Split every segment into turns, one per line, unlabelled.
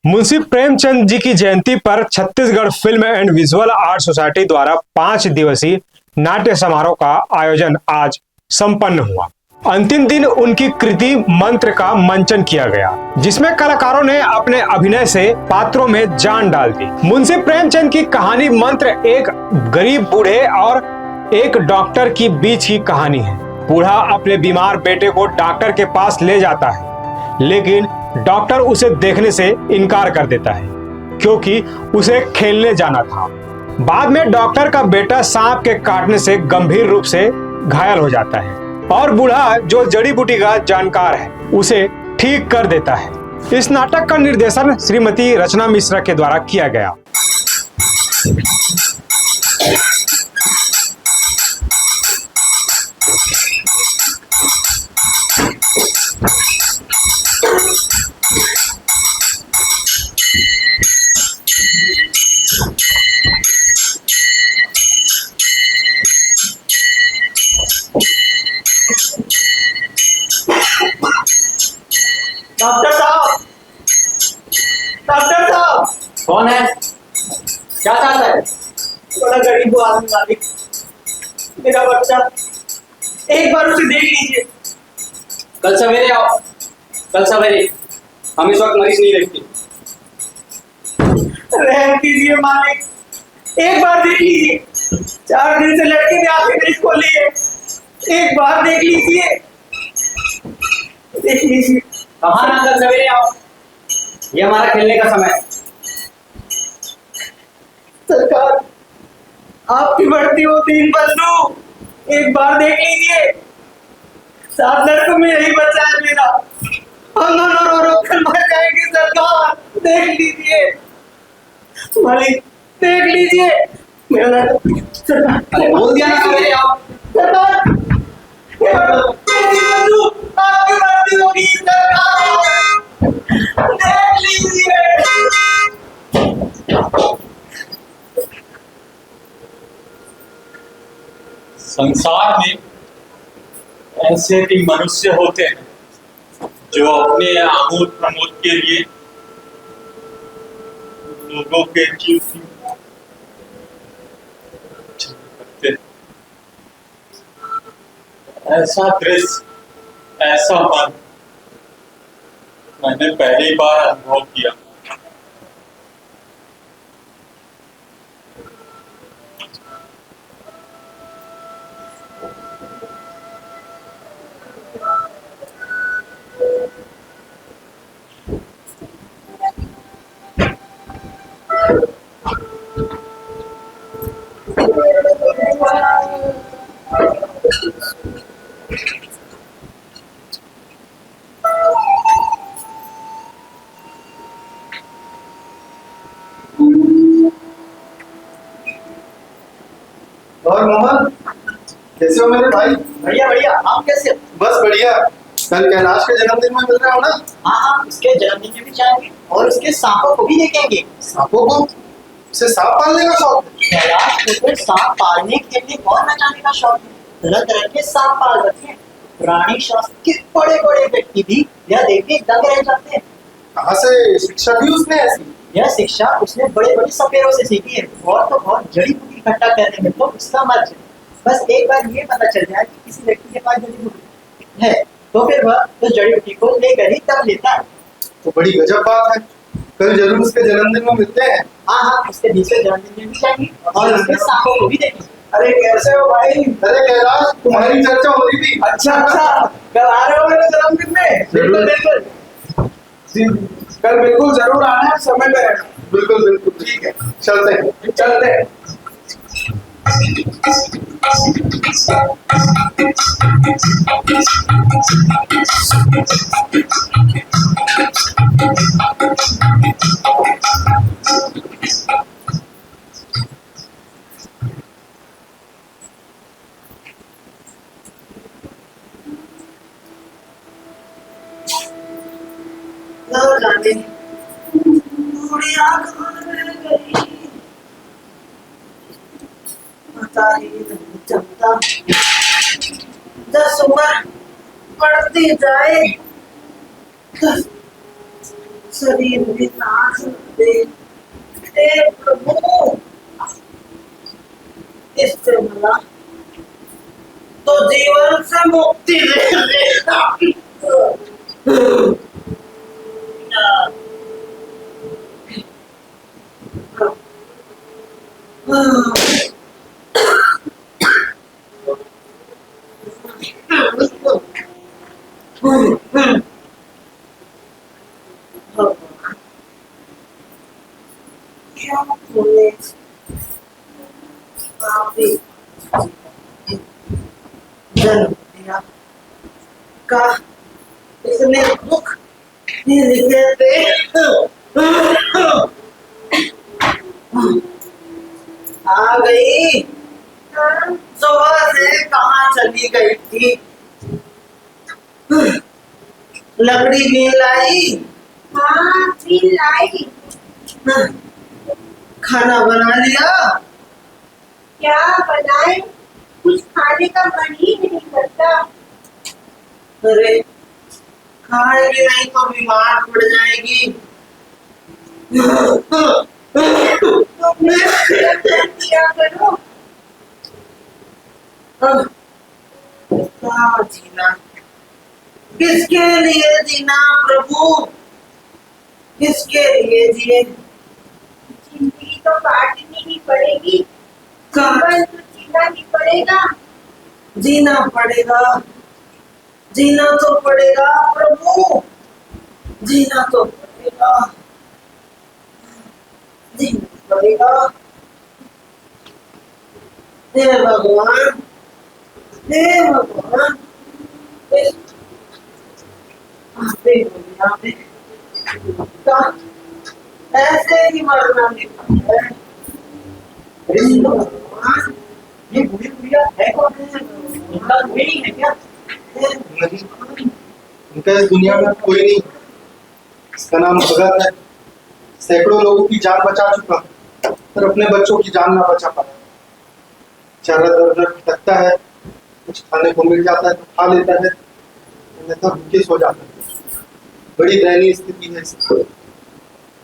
मुंशी प्रेमचंद जी की जयंती पर Chhattisgarh film and visual art society द्वारा 5 दिवसीय नाट्य समारोह का आयोजन आज संपन्न हुआ। अंतिम दिन उनकी कृति मंत्र का मंचन किया गया, जिसमें कलाकारों ने अपने अभिनय से पात्रों में जान डाल दी। मुंशी प्रेमचंद की कहानी मंत्र एक गरीब बूढ़े और एक डॉक्टर की बीच की कहानी है। बूढ़ा अपने बीमार बेटे को डॉक्टर के पास ले जाता है, लेकिन डॉक्टर उसे देखने से इनकार कर देता है क्योंकि उसे खेलने जाना था। बाद में डॉक्टर का बेटा सांप के काटने से गंभीर रूप से घायल हो जाता है और बूढ़ा, जो जड़ी बूटी का जानकार है, उसे ठीक कर देता है। इस नाटक का निर्देशन श्रीमती रचना मिश्रा के द्वारा किया गया।
डॉक्टर साहब, डॉक्टर साहब।
कौन है? क्या चाहता है?
बड़ा गरीब आदमी मालिक, मेरा बच्चा, एक बार उसे देख लीजिए।
कल सवेरे आओ, कल सवेरे। हम इस वक्त मरीज नहीं देखते।
रहम कीजिए मालिक, एक बार देख लीजिए। 4 दिन से लड़के ने आंखें नहीं खोली है, एक बार देख लीजिए, देख लीजिए।
कहाँ ना, कल सवेरे आओ, ये हमारा खेलने का समय है।
सरकार, आपकी बढ़ती हो 3 बंदूक, एक बार देख लीजिए। 7 लड़कों में यही बचा है मेरा, हम दोनों रो रो कर मर जाएंगे। सरकार देख लीजिए, मालिक देख लीजिए मेरा लड़का। सरकार
बोल दिया ना, सवेरे आओ।
सरकार, आपकी बढ़ती होगी सरकार, देख लीजिए।
संसार में ऐसे भी मनुष्य होते हैं जो अपने आमोद प्रमोद के लिए लोगों के जीव की रक्षा करते हैं। ऐसा दृश्य, ऐसा मन मैंने पहली बार अनुभव किया।
और मोहन, कैसे हो मेरे भाई?
बढ़िया बढ़िया, आप कैसे?
बस बढ़िया। कल कैलाश के जन्मदिन में मिल रहा हो ना?
हाँ हाँ, उसके जन्मदिन में भी जाएंगे और उसके सांपों को भी देखेंगे।
सांपों को? उसे सांप पालने का शौक है?
कैलाश को तो सांप पालने के लिए और नचाने का शौक है। तरह तरह के सांप पाल रखे हैं। प्राणी शास्त्र के बड़े बड़े व्यक्ति भी यह देख के दंग रह जाते हैं।
कहाँ से शिक्षा दी उसने ऐसी?
यह शिक्षा उसने बड़े बड़े सपेरों से सीखी है। बहुत तो बहुत जड़ी बूटी इकट्ठा करने में तो उसका मर्ज है। बस एक बार ये पता चल जाए कि किसी व्यक्ति के पास जड़ी बूटी है, तो फिर वह उस जड़ी बूटी को लेकर ही दम लेता है।
तो बड़ी गजब बात है। कल जरूर उसके जन्मदिन में मिलते हैं।
हाँ हाँ, उसके दूसरे जन्मदिन में भी जाएंगे और उसके सांपों को भी देखेंगे।
अरे कैसे हो भाई? अरे कैलाश, तुम्हारी चर्चा हो रही थी।
अच्छा अच्छा, कल आ रहे हो मेरे जन्मदिन में? बिल्कुल बिल्कुल,
कल बिल्कुल जरूर आना है, समय पे रहना। बिल्कुल बिल्कुल, ठीक है, चलते हैं चलते हैं।
जाने बूढ़ी आंख में गई, पता ही नहीं चलता। जस उम्र बढ़ती जाए शरीर में सांस दे, हे प्रभु इससे मिला तो जीवन से मुक्ति दे देगा। क्या बोले काफी जन्म दिया का इसने दुख नहीं लिखे थे। आ गई सुबह से कहाँ चली गई थी? लकड़ी भी लाई?
हाँ भी लाई।
खाना बना लिया?
क्या बनाए, कुछ खाने का मन ही नहीं करता।
अरे खाएगी नहीं तो बीमार पड़ जाएगी।
तो मैं क्या करूं?
क्या जीना, किसके लिए जीना प्रभु, किसके लिए जिए?
जिंदगी तो काटनी ही पड़ेगी, जीवन तो जीना ही पड़ेगा।
जीना पड़ेगा, जीना तो पड़ेगा प्रभु, जीना तो पड़ेगा, जीना पड़ेगा। हे भगवान, हे भगवान, ऐसे ही मरना लिखा है। भगवान, ये बुढ़ी बुढ़िया है कौन है? उनका कोई नहीं है क्या?
नहीं, उनका इस दुनिया में कोई नहीं। इसका नाम भगत है। सैकड़ों लोगों की जान बचा चुका, पर अपने बच्चों की जान ना बचा पाया। चारा दर दर भटकता है, कुछ खाने को मिल जाता है तो खा लेता है, अन्यथा भूखे सो जाता है। बड़ी दयनीय स्थिति है इसकी।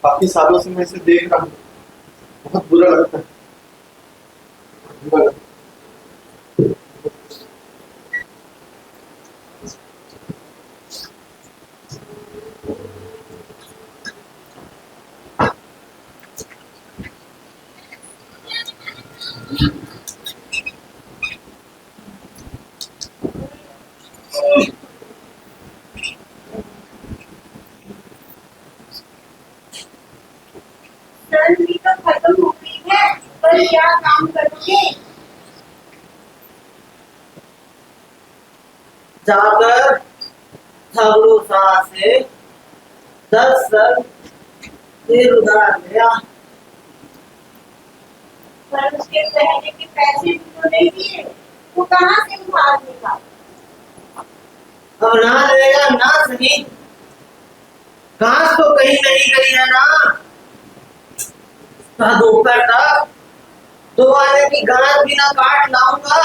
काफी सालों से मैं इसे देख रहा हूँ, बहुत बुरा लगता है, बुरा लगता है।
सर्दी तो खत्म हो गई है, पर क्या काम करोगे?
जाकर झगड़ू से 10 सर फिर उधार लिया।
पर उसके पहले के पैसे भी तो नहीं दिए, वो कहाँ से उधार देगा?
अब ना देगा ना सही, घास तो कहीं नहीं गई है ना। दोपहर तक 2 आने की घास भी ना काट लाऊंगा।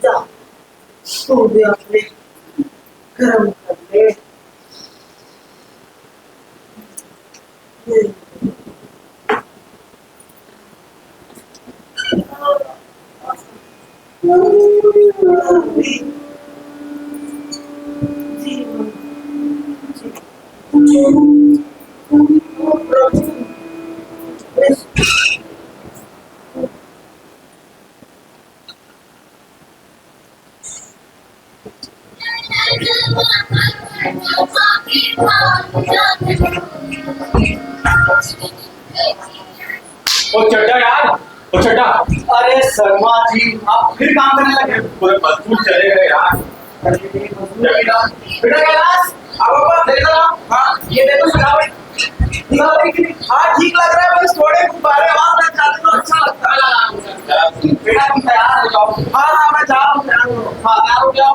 जा तू भी अपने कर्म कर ले।
ओ चड्डा यार, ओ चड्डा।
अरे शर्मा जी, आप फिर काम करने लगे?
पूरे मजबूत चले गए यार।
बेटा कैलाश, आप ऊपर देखो ना। हाँ, ये देखो सजावट, हाँ ठीक लग रहा है, बस थोड़े गुब्बारे और लग जाते तो अच्छा लगता है। बेटा तुम तैयार हो जाओ। हाँ हाँ मैं जा रहा हूँ, तैयार हो। हाँ तैयार हो जाओ।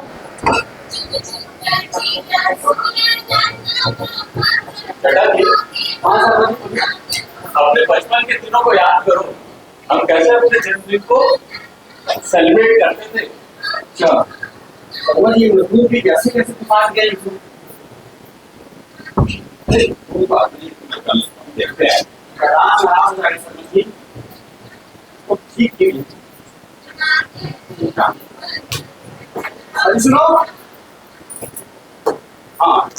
चड्डा जी,
हाँ सर,
अपने बचपन के दिनों को याद करो। हम कैसे अपने जन्मदिन को सेलिब्रेट करते थे।
अच्छा भगवान ये मजदूर भी कैसे कैसे फंस गए इसमें।
कोई बात नहीं, कल हम देखते हैं।
आराम आराम से गाड़ी समझिए तो ठीक है। अरे सुनो,
हाँ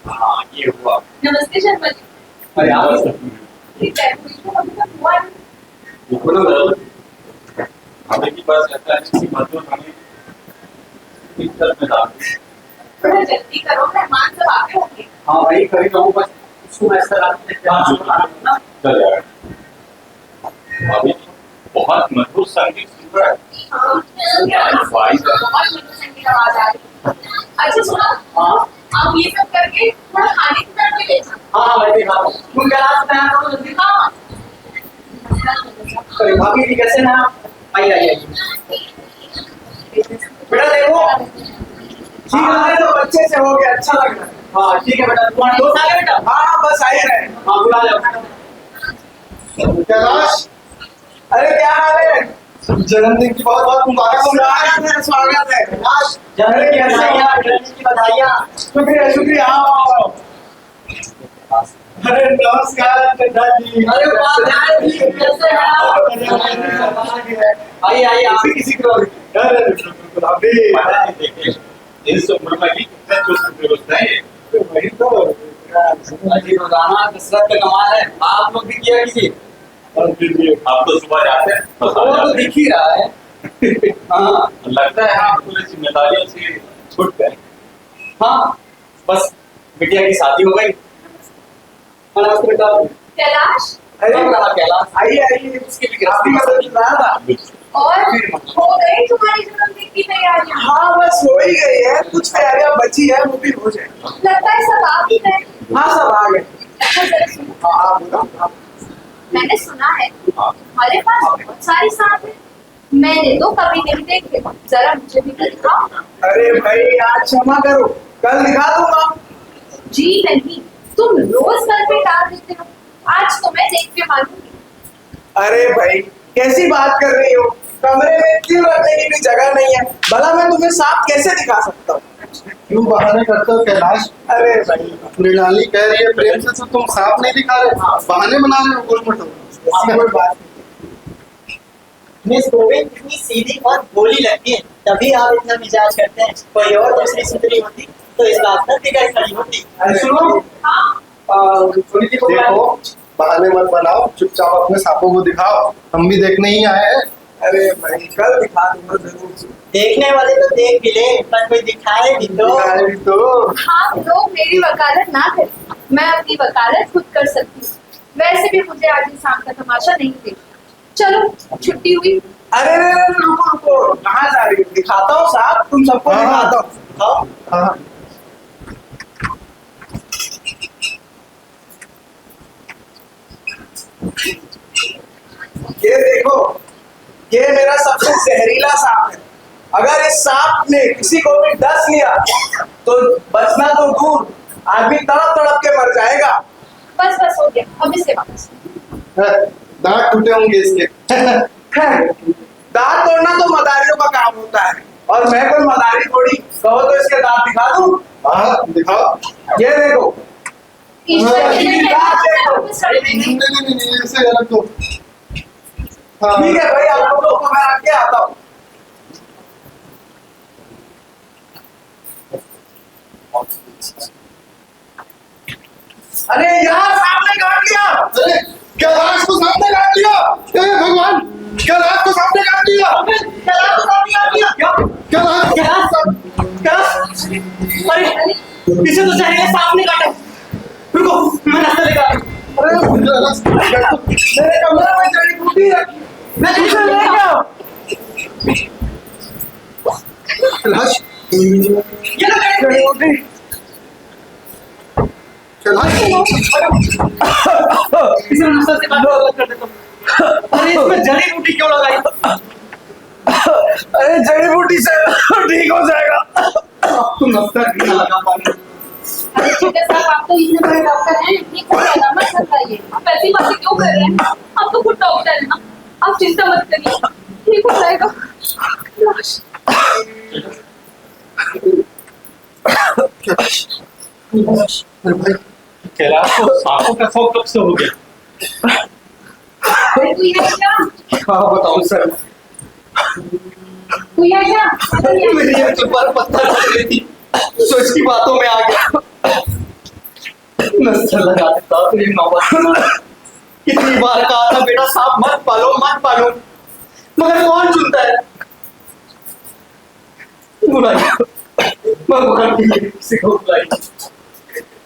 हाँ, ये हुआ।
नमस्ते शर्मा जी।
अरे आप
ठीक है, मुझे अभी तक हुआ नहीं।
देखो ना बदल, हमें की बस ऐसा है किसी मजदूर हमें दिक्कत में डाल दे।
थोड़ा जल्दी करो, मेहमान सब आ गए होंगे।
हाँ भाई कभी कहूँ बस उसको ऐसा
हाँ, चल जाएगा। अभी बहुत मधुर संगीत सुन रहा है।
हाँ,
भाई
बहुत मीठी संगीत आवाज आ रही है। अच्छा सुनो,
हाँ
आप ये सब करके थोड़ा खाने की तरफ भी ले जाओ।
हाँ मैं देखा हूँ। तुम क्या रात में आया हो जल्दी।
हाँ।
अरे भाभी जी कैसे ना, आइए आइए आइए। बेटा देखो, ठीक है तो अच्छे से हो गया, अच्छा लग रहा है। हाँ ठीक है बेटा, तुम्हारे दोस्त आ गए बेटा। हाँ बस आ ही रहे। हाँ बुला जाओ।
कैलाश,
अरे क्या हाल है?
जन्मदिन की बहुत बहुत मुबारक हो।
स्वागत है स्वागत है। जन्मदिन की बधाइयाँ, जन्मदिन की बधाइयाँ। शुक्रिया शुक्रिया। आओ। अरे नमस्कार पिताजी। अरे बात जी कैसे हैं आप? आइए आइए, आप भी किसी को
अरे बिल्कुल अभी
देखिए, इस उम्र में भी कितना चुस्त दुरुस्त है ये।
वही तो
अजी रोजाना कसरत का कमाल है। आप लोग भी किया कीजिए।
आप तो सुबह जाते हैं, बस आ
वो तो
जाते
दिख ही रहा है। हाँ
हैं। लगता है आप पूरी जिम्मेदारियों से छूट गए।
हाँ बस बिटिया की शादी हो गई। नमस्ते बेटा।
कैलाश,
अरे रहा कैलाश, आइए आइए। उसकी भी गृहस्थी का सोच रहा था।
और हो गई तुम्हारी जन्मदिन की तैयारियां?
हाँ बस हो ही गई है, कुछ तैयारियां बची है वो भी हो जाए।
लगता है सब आ भी गए।
हाँ सब आ गए।
अच्छा जरा सुनो,
हाँ बोलो।
मैंने सुना है तुम्हारे पास बहुत सारी सांप है। मैंने तो कभी नहीं देखे, जरा मुझे भी दिखाओ।
अरे भाई आज क्षमा करो, कल दिखा दूंगा।
जी नहीं, तुम रोज घर पे डाल देते हो, आज तो मैं देख के मानूंगी।
अरे भाई कैसी बात कर रही हो? कमरे में क्यों रखने की भी जगह नहीं है, भला मैं तुम्हें सांप कैसे दिखा सकता हूँ?
क्यों बहाने करते हो कैलाश?
अरे भाई
मृणाली कह रही है प्रेम से, तो तुम सांप नहीं दिखा रहे, बहाने बना रहे हो गुलमटो।
ऐसी कोई बात
मिस गोविंद इतनी सीधी और भोली लगती है, तभी आप इतना मिजाज करते हैं। कोई और दूसरी सुंदरी होती तो इस बात पर फिक्र खड़ी होती।
नहीं। अरे सुनो, थोड़ी सी को
देखो बहाने मत बनाओ, चुपचाप अपने सांपों को दिखाओ, हम भी देखने ही आए हैं।
अरे भाई कल दिखा दूंगा जरूर।
देखने वाले तो देख भी ले, पर कोई दिखाए भी तो।
दिखाएगी तो
आप लोग मेरी वकालत ना करें, मैं अपनी वकालत खुद कर सकती हूँ। वैसे भी मुझे आज शाम का तमाशा नहीं देखना। चलो छुट्टी हुई।
अरे रुको रुको, कहाँ जा रही हो? दिखाता हूँ साहब, तुम सबको
हाँ।
दिखाता हूँ। दिखाओ।
हाँ
ये देखो, ये मेरा सबसे जहरीला सांप है। अगर इस सांप ने किसी को भी डस लिया तो बचना तो दूर, आदमी तड़प तड़प के मर जाएगा।
बस बस हो गया, अब इससे वापस।
दांत टूटे होंगे इसके।
दांत तोड़ना तो मदारियों का काम होता है, और मैं कोई मदारी थोड़ी। कहो तो इसके दांत दिखा दूं?
हाँ दिखाओ।
ये देखो।
ईश्वर
हाँ,
की
ठीक
दया से
है।
वापस कर देंगे।
नहीं ऐसे गलत तो हाँ
ठीक है भाई, आप लोगों को मैं आके आता हूँ। अरे यार सांप ने काट लिया।
अरे कैलाश को सांप ने काट लिया। हे भगवान, कैलाश को सांप ने काट लिया।
कैलाश को सांप ने काट लिया। क्या?
कैलाश
अरे इसे तो जहरीले सांप ने काटा। रुको मैं रास्ता लेकर आता हूँ।
अरे कैलाश
मेरे कमरे में जड़ी बूटी रखी, मैं इसे ले गया।
कैलाश
ये लो जड़ी बूटी।
कैलाश
इसे रास्ते से काटो, अलग कर देता हूँ। अरे इसमें जड़ी बूटी क्यों लगाई? अरे जड़ी बूटी से ठीक हो जाएगा। अब तुम नफ्ता भी ना लगा पाओगे।
अरे छोटे साहब, आप तो इतने बड़े डॉक्टर हैं, ये कोई अलामत बताइए। आप ऐसी बातें क्यों कर रहे हैं? आप तो खुद डॉक्टर हैं ना, आप चिंता मत करिए, ठीक हो जाएगा। लाश
अरे भाई,
कैलाश को सांपों का खौफ कब से हो गया?
कोई है क्या?
हाँ बताओ सर।
कोई है क्या?
मेरी आंखों पर पत्थर रख रही थी, तो इसकी बातों में आ गया। नस्ल लगा देता तेरी नौबत। कितनी बार कहा था बेटा सांप मत पालो मत पालो, मगर कौन सुनता है। बुलाइए भगवान की किसी को बुलाइए,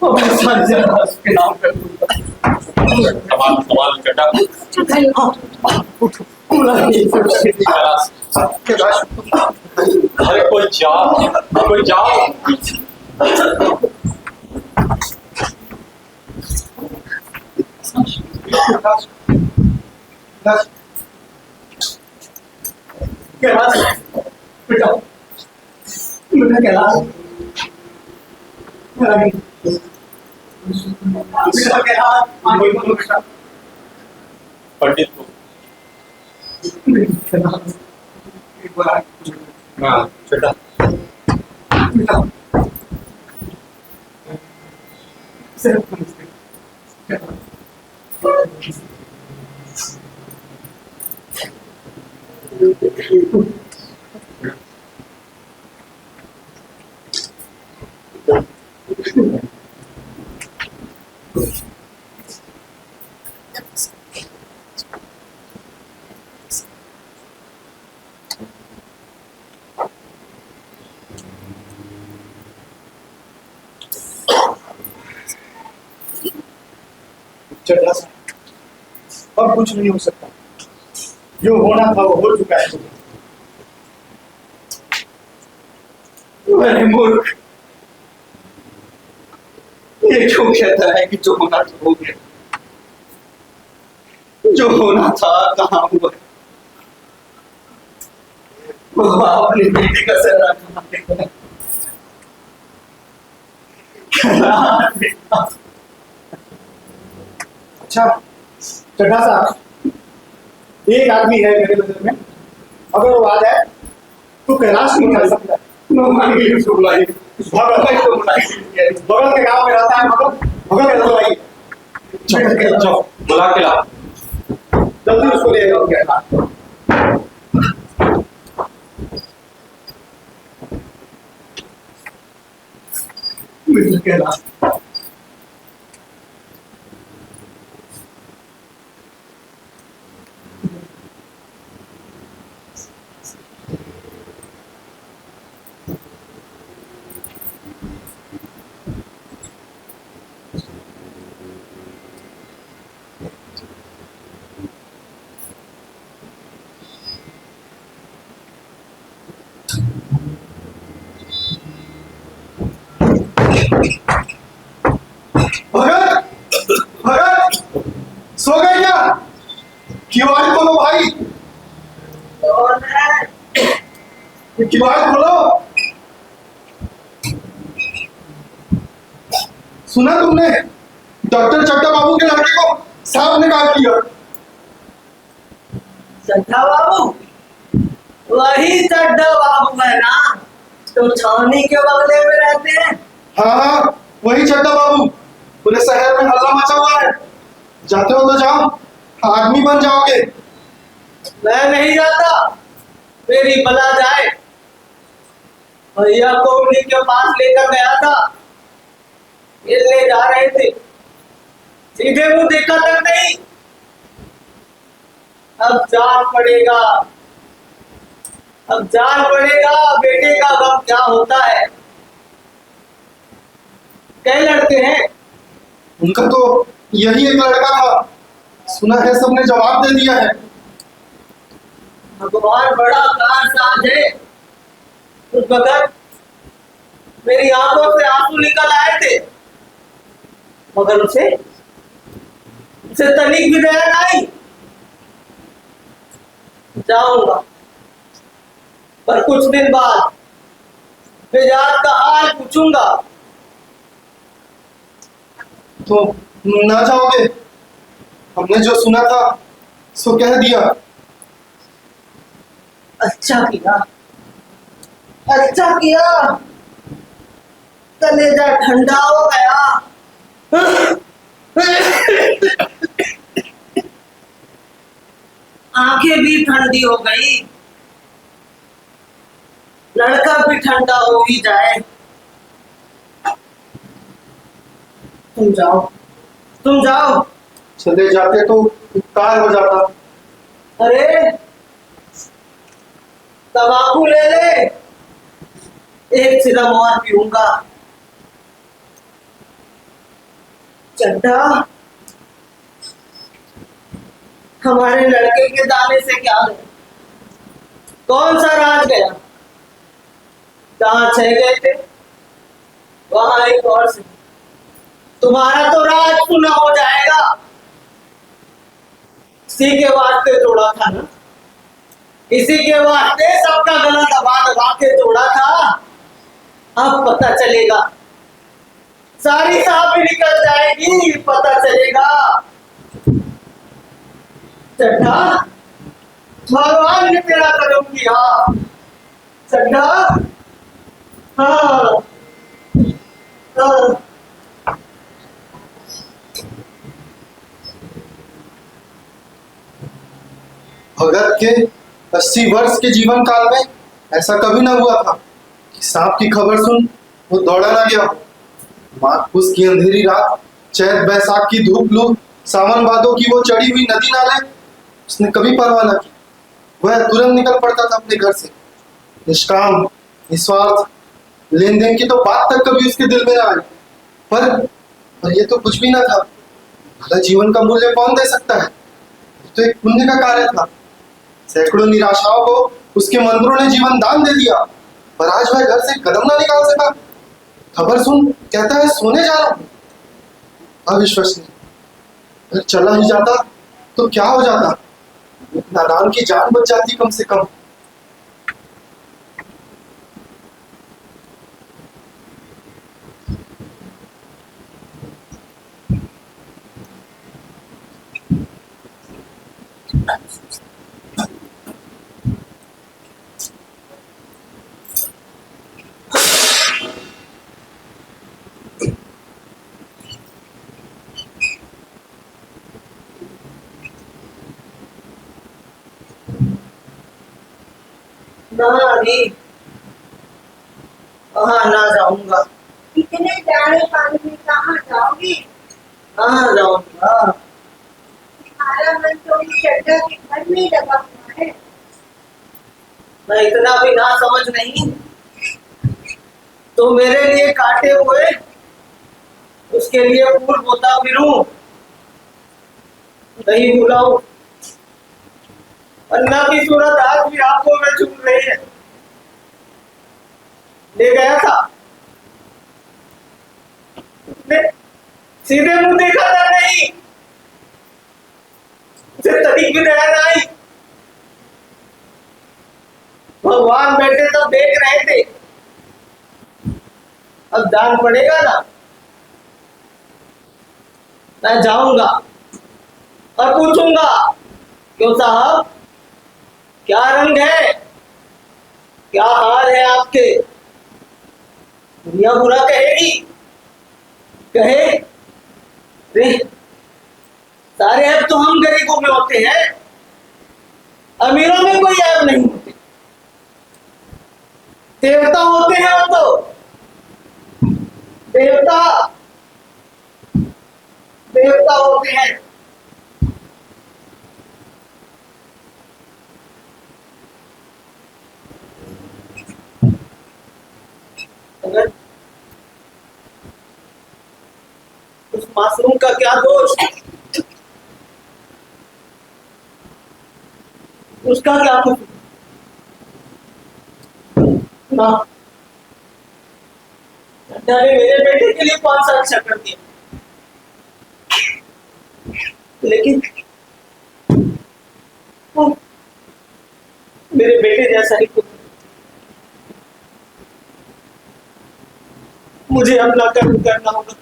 अब मैं सारी जगह उसके नाम कर दूंगा।
सवाल सवाल कटा।
बुलाइए
कैलाश,
कैलाश,
अरे कोई जाओ।
कैलाश बेटा, बेटा कैलाश, बेटा कैलाश, आगे बोलो बेटा।
पंडित को
कैलाश, एक बार
हाँ बेटा।
बेटा सिर्फ नमस्ते कैलाश। चढ़ा सा, अब कुछ नहीं हो सकता। जो होना था वो हो चुका है। अरे मूर्ख, ये क्यों कहता है कि जो होना था हो गया? जो होना था कहाँ हुआ? वो अपनी बेटी का सर कहाँ देखा? अच्छा चड्ढा साहब, एक आदमी है मेरे नजर में, अगर वो आ जाए तो कैलाश नहीं कर सकता। भगवान के लिए उसको बुलाइए, भगवान को बुलाइए। बगल के गांव में रहता है, भगत के बुलाइए।
जाओ बुला के लाओ।
जल्दी उसको ले आओ कैलाश। कैलाश भगत, भगत सो गए क्या? किवाड़ खोलो भाई, किवाड़ खोलो। सुना तुमने, डॉक्टर चड्ढा बाबू के लड़के को सांप ने काट लिया।
चड्ढा बाबू, वही चड्ढा बाबू है ना, तो छावनी के बगले में रहते हैं।
हाँ हाँ वही चड्ढा बाबू, पूरे शहर में हल्ला मचा हुआ है। जाते हो तो जाओ, आदमी बन जाओगे।
मैं नहीं जाता, मेरी बला जाए। भैया को उन्हीं के पास लेकर गया था, ये ले जा रहे थे, सीधे मुंह देखा तक नहीं। अब जान पड़ेगा, अब जान पड़ेगा बेटे का गम क्या होता है। कई लड़के हैं,
उनका तो यही एक लड़का था, सुना है सबने जवाब दे दिया है।
भगवान बड़ा कारसाज है। उस वक्त मेरी आंखों से आंसू निकल आए थे, मगर उसे तनिक भी दया नहीं। जाऊंगा, पर कुछ दिन बाद मिजाज का हाल पूछूंगा।
तो ना जाओगे? हमने जो सुना था सो कह दिया।
अच्छा किया, अच्छा किया, कलेजा ठंडा हो गया। आंखें भी ठंडी हो गई, लड़का भी ठंडा हो ही जाए। तुम जाओ, तुम जाओ।
चले जाते तो उपकार हो जाता।
अरे तंबाकू ले ले, एक सिरम और पीऊंगा। चड्ढा, हमारे लड़के के दाने से क्या गया? कौन सा राज गया? जहां 6 गए थे वहां एक और से। तुम्हारा तो राज सुना हो जाएगा। इसी के वास्ते जोड़ा था ना, इसी के वास्ते सबका गला दबा दबा के जोड़ा था। अब पता चलेगा, सारी सांप निकल जाएगी, पता चलेगा। चड्ढा, भगवान ने तेरा कदम किया। चड्ढा, हाँ हाँ।
भगत के 80 वर्ष के जीवन काल में ऐसा कभी ना हुआ था कि सांप की खबर सुन वो दौड़ा ना गया हो। माघ पुस की अंधेरी रात, चैत बैसाख की धूप लू, सावन भादों की वो चढ़ी हुई नदी नाले, उसने कभी परवाह ना की। वह तुरंत निकल पड़ता था अपने घर से, निष्काम, निस्वार्थ। लेन देन की तो बात तक कभी उसके दिल में ना आई। पर ये तो कुछ भी ना था। भला जीवन का मूल्य कौन दे सकता है? ये तो एक पुण्य का कार्य था। सैकड़ों निराशाओं को उसके मंत्रों ने जीवन दान दे दिया, पर आज वह घर से कदम ना निकाल सका। खबर सुन कहता है सोने जा रहा हूं। अविश्वसनीय। अगर चला ही जाता तो क्या हो जाता? नादान की जान बच जाती कम से कम।
ना अभी वहां ना जाऊंगा।
इतने जाड़े पानी में कहाँ जाओगी?
कहाँ जाऊंगा?
तुम्हारा मन तो इस चड्ढा के घर में ही लगा हुआ है।
मैं इतना भी ना समझ नहीं तो मेरे लिए काटे हुए उसके लिए फूल बोता फिरूं, नहीं बुलाऊं। अन्ना की सूरत आज भी आंखों में छुप रही है। ले गया था, उसने सीधे मुंह देखा था नहीं, उसे तनिक भी दया ना आई। भगवान बैठे तब देख रहे थे, अब जान पड़ेगा ना। मैं जाऊंगा और पूछूंगा, क्यों साहब, क्या रंग है, क्या हाल है आपके? दुनिया बुरा कहेगी, कहे रे सारे ऐब तो हम गरीबों में होते हैं, अमीरों में कोई ऐब नहीं होते। देवता होते हैं वो तो, देवता देवता होते हैं। अगर उस मासूम का क्या दोष, उसका क्या कसूर? ना ने मेरे बेटे के लिए कौन सा अच्छा कर दिया, लेकिन वो मेरे बेटे जैसा ही कुछ। मुझे अपना कर्म करना होगा,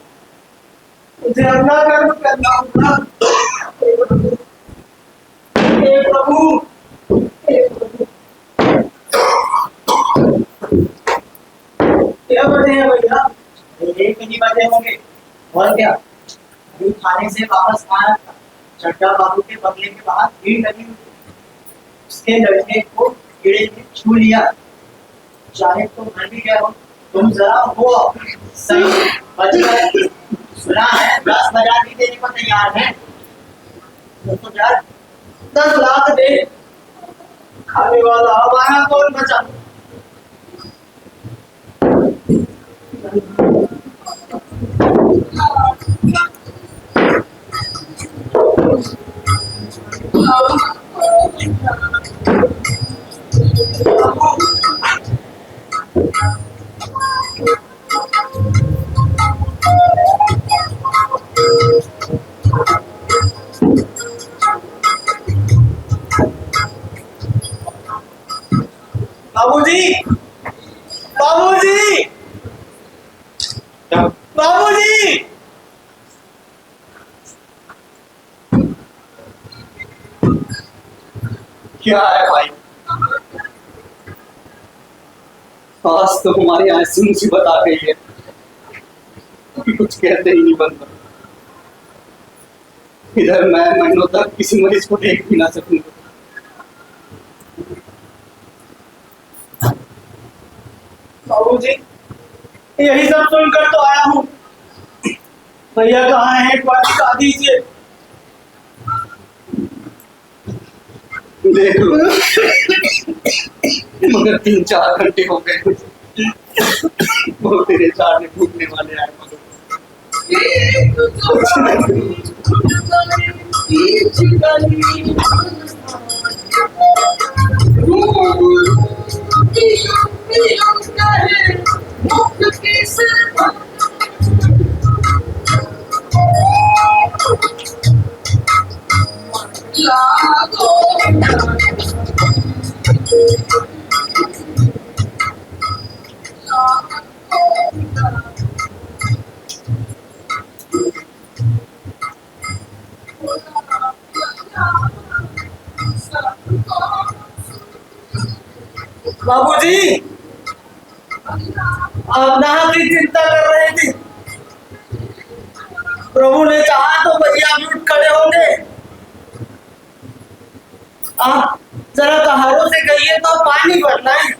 मुझे अपना कर्म करना होगा। हे प्रभु, हे प्रभु। 1 ही बजे होंगे। और क्या, अभी थाने से वापस आया था, चड्डा बाबू के बंगले के बाहर भीड़ लगी हुई थी। उसके लड़के को कीड़े ने छू लिया। चाहे तो मर भी गया हो, तुम जरा वो सही बच गए। सुना है 10,000 भी देने को तैयार है। तो यार 10 लाख दे, खाने वाला हमारा कौन बचा। बाबूजी, बाबूजी, बाबूजी।
क्या है भाई? आज तो हमारे यहाँ ऐसी मुसीबत आ गई है कि कुछ कहते ही नहीं बनता। इधर मैं महीनों तक किसी मरीज को देख भी ना सकूंगा।
बाबूजी, यही सब सुनकर तो आया हूँ। भैया कहाँ है, एक बार दिखा दीजिए।
देख लो, मगर 3-4 घंटे हो गए। वो तेरे चार भूखने वाले आए मगर
बाबूजी, आप नाहक की चिंता कर रहे थे। प्रभु ने चाहा तो भैया भी उठ खड़े होंगे। आप जरा कहारों से कहिए तो पानी भरना है।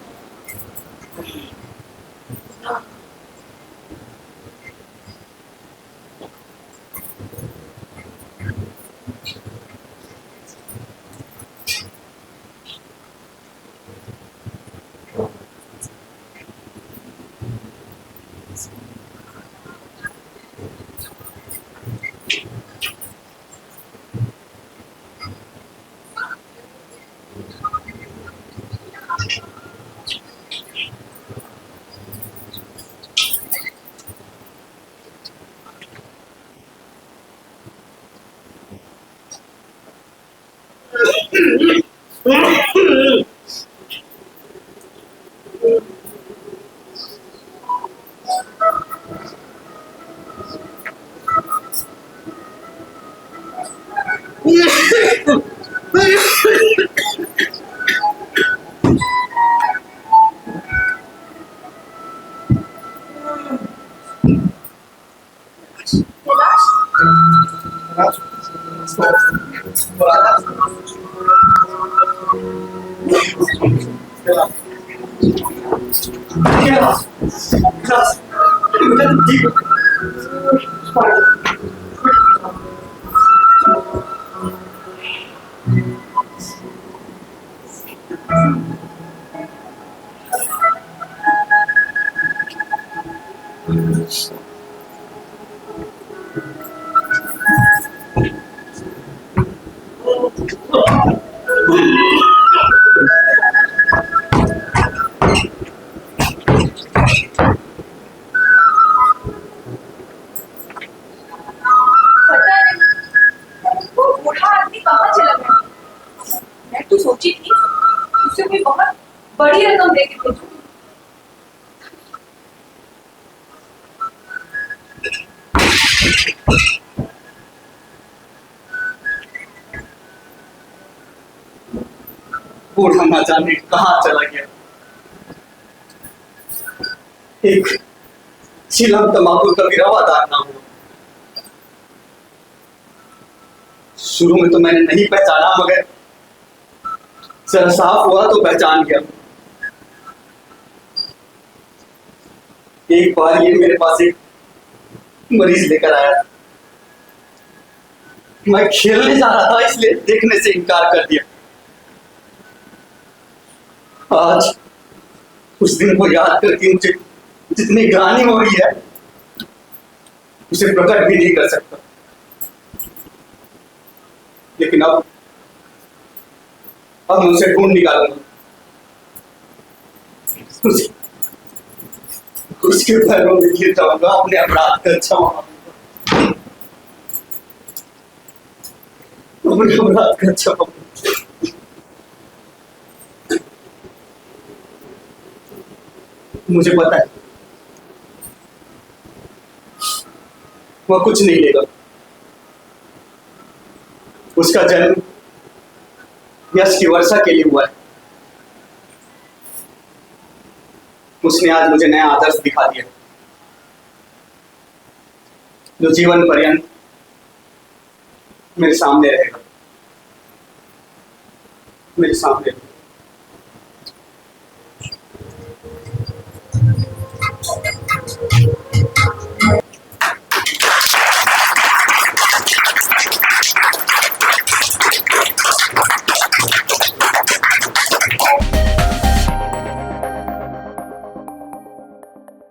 सोची थी उसे कोई बहुत बड़ी रकम दे के भेजूंगी।
बूढ़ा ना जाने कहाँ चला गया। एक चिलम तंबाकू कभी रवादार ना हुआ। शुरू में तो मैंने नहीं पहचाना, मगर जरा साफ हुआ तो पहचान गया। एक बार ये मेरे पास एक मरीज लेकर आया। मैं खेलने जा रहा था, इसलिए देखने से इनकार कर दिया। आज उस दिन को याद करके मुझे जितनी ग्लानि हो रही है, उसे प्रकट भी नहीं कर सकता। लेकिन अब मैं उसे ढूंढ निकालूंगा। उसके पैरों में गिर जाऊंगा, अपने अपराध का क्षमा मांगूंगा, अपने अपराध का क्षमा मांगूंगा। मुझे पता है वह कुछ नहीं लेगा। उसका जन्म यश की वर्षा के लिए हुआ है। उसने आज मुझे नया आदर्श दिखा दिया, जो जीवन पर्यंत मेरे सामने रहेगा, मेरे सामने रहेगा।